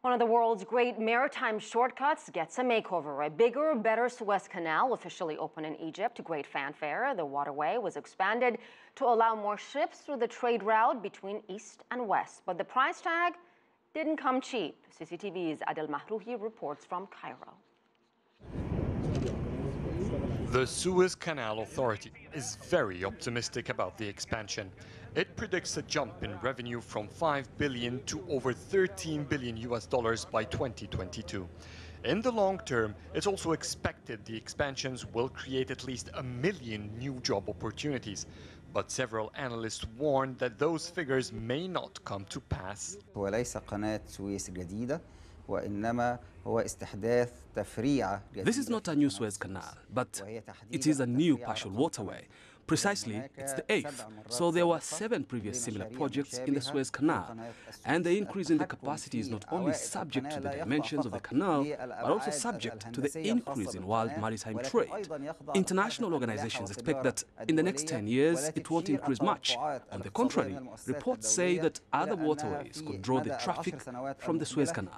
One of the world's great maritime shortcuts gets a makeover. A bigger, better Suez Canal officially opened in Egypt to great fanfare. The waterway was expanded to allow more ships through the trade route between east and west. But the price tag didn't come cheap. CCTV's El-Mahrouky reports from Cairo. The Suez Canal Authority is very optimistic about the expansion. It predicts a jump in revenue from $5 billion to over $13 billion by 2022. In the long term, it's also expected the expansions will create at least 1 million new job opportunities. But several analysts warn that those figures may not come to pass. This is not a new Suez Canal, but it is a new partial waterway. Precisely, it's the 8th. So there were 7 previous similar projects in the Suez Canal. And the increase in the capacity is not only subject to the dimensions of the canal, but also subject to the increase in world maritime trade. International organizations expect that in the next 10 years, it won't increase much. On the contrary, reports say that other waterways could draw the traffic from the Suez Canal.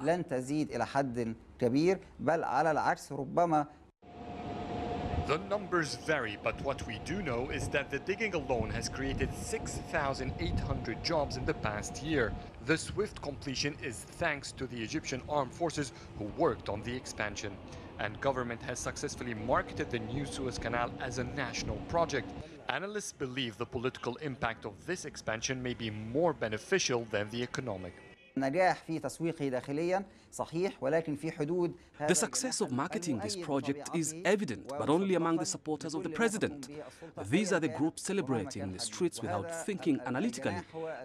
The numbers vary, but what we do know is that the digging alone has created 6,800 jobs in the past year. The swift completion is thanks to the Egyptian armed forces who worked on the expansion. And government has successfully marketed the new Suez Canal as a national project. Analysts believe the political impact of this expansion may be more beneficial than the economic. The success of marketing this project is evident, but only among the supporters of the president. These are the groups celebrating in the streets without thinking analytically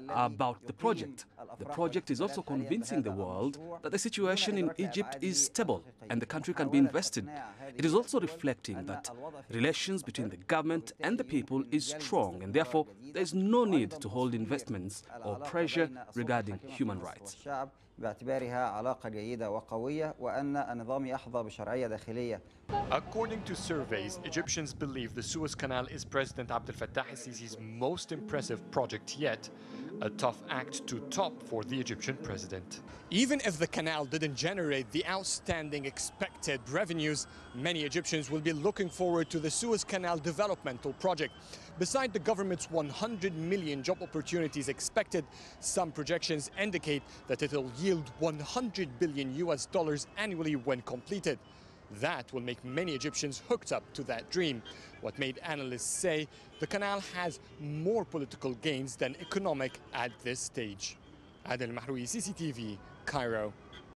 about the project. The project is also convincing the world that the situation in Egypt is stable and the country can be invested. It is also reflecting that relations between the government and the people is strong, and therefore there is no need to hold investments or pressure regarding human rights. According to surveys, Egyptians believe the Suez Canal is President Abdel Fattah el-Sisi's most impressive project yet, a tough act to top for the Egyptian president. Even if the canal didn't generate the outstanding expected revenues, many Egyptians will be looking forward to the Suez Canal developmental project. Beside the government's 100 million job opportunities expected, some projections indicate that it will yield $100 billion annually when completed. That will make many Egyptians hooked up to that dream. What made analysts say the canal has more political gains than economic at this stage. Adel, El-Mahrouky, CCTV, Cairo.